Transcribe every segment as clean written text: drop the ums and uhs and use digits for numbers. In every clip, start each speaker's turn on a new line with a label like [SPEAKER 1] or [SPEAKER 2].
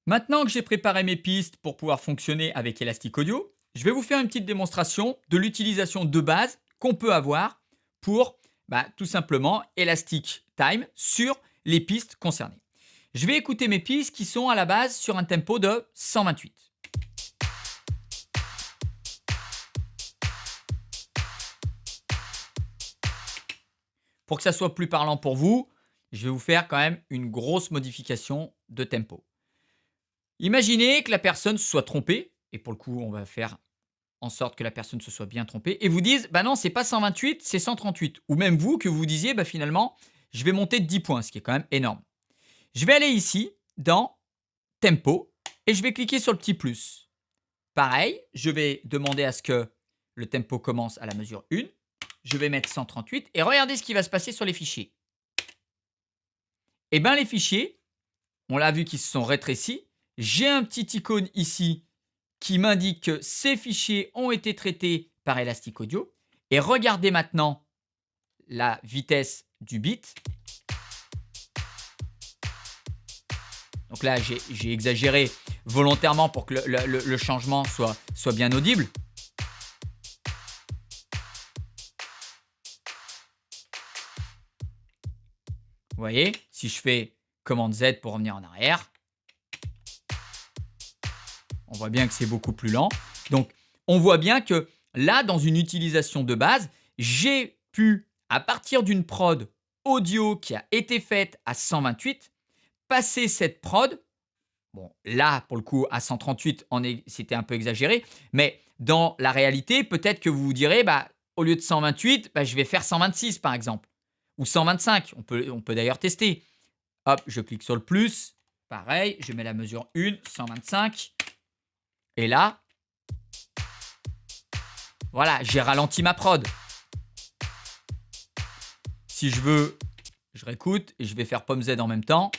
[SPEAKER 1] Maintenant que j'ai préparé mes pistes pour pouvoir fonctionner avec Elastic Audio, je vais vous faire une petite démonstration de l'utilisation de base qu'on peut avoir pour tout simplement Elastic Time sur les pistes concernées. Je vais écouter mes pistes qui sont à la base sur un tempo de 128. Pour que ça soit plus parlant pour vous, je vais vous faire quand même une grosse modification de tempo. Imaginez que la personne se soit trompée, et pour le coup, on va faire en sorte que la personne se soit bien trompée, et vous dise, bah non, c'est pas 128, c'est 138. Ou même vous, que vous disiez, finalement, je vais monter de 10 points, ce qui est quand même énorme. Je vais aller ici, dans Tempo, et je vais cliquer sur le petit plus. Pareil, je vais demander à ce que le tempo commence à la mesure 1. Je vais mettre 138, et regardez ce qui va se passer sur les fichiers. Eh bien, les fichiers, on l'a vu qu'ils se sont rétrécis. J'ai un petit icône ici qui m'indique que ces fichiers ont été traités par Elastic Audio. Et regardez maintenant la vitesse du bit. Donc là, j'ai exagéré volontairement pour que le changement soit bien audible. Vous voyez, si je fais commande Z pour revenir en arrière, on voit bien que c'est beaucoup plus lent. Donc, on voit bien que là, dans une utilisation de base, j'ai pu, à partir d'une prod audio qui a été faite à 128, passer cette prod, bon, là, pour le coup, à 138, c'était un peu exagéré, mais dans la réalité, peut-être que vous vous direz, au lieu de 128, je vais faire 126, par exemple, ou 125. On peut d'ailleurs tester. Hop, je clique sur le plus. Pareil, je mets la mesure 1, 125. Et là, voilà, j'ai ralenti ma prod. Si je veux, je réécoute et je vais faire pomme Z en même temps.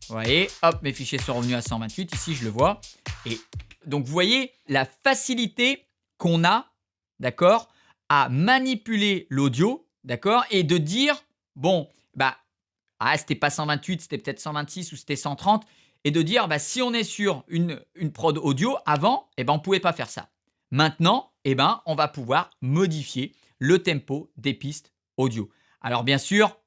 [SPEAKER 1] Vous voyez, hop, mes fichiers sont revenus à 128. Ici, je le vois. Et donc, vous voyez la facilité qu'on a, d'accord, à manipuler l'audio, d'accord, et de dire, bon, c'était pas 128, c'était peut-être 126 ou c'était 130, et de dire, si on est sur une prod audio, avant, on ne pouvait pas faire ça. Maintenant, on va pouvoir modifier le tempo des pistes audio. Alors, bien sûr,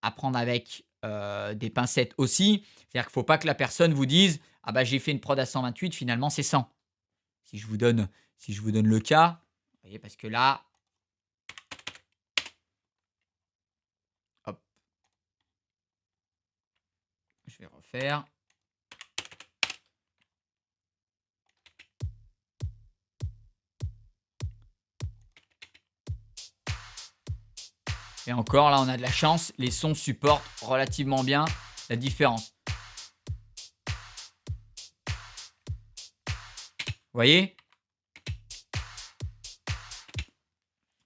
[SPEAKER 1] à prendre avec des pincettes aussi. C'est-à-dire qu'il ne faut pas que la personne vous dise « Ah j'ai fait une prod à 128, finalement c'est 100 ». Si je vous donne le cas, vous voyez, parce que là, hop, je vais refaire. Et encore, là, on a de la chance. Les sons supportent relativement bien la différence. Vous voyez ?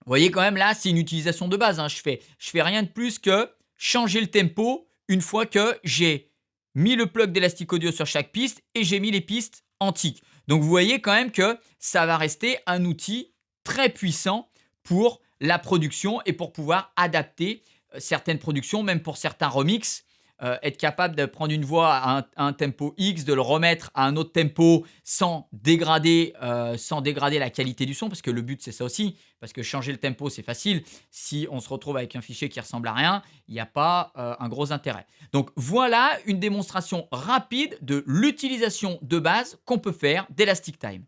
[SPEAKER 1] Vous voyez quand même, là, c'est une utilisation de base. Je fais rien de plus que changer le tempo une fois que j'ai mis le plug d'Elastic Audio sur chaque piste et j'ai mis les pistes en tick. Donc, vous voyez quand même que ça va rester un outil très puissant pour la production et pour pouvoir adapter certaines productions, même pour certains remixes. Être capable de prendre une voix à un tempo X, de le remettre à un autre tempo sans dégrader la qualité du son, parce que le but c'est ça aussi, parce que changer le tempo c'est facile. Si on se retrouve avec un fichier qui ressemble à rien, il n'y a pas un gros intérêt. Donc voilà une démonstration rapide de l'utilisation de base qu'on peut faire d'Elastic Time.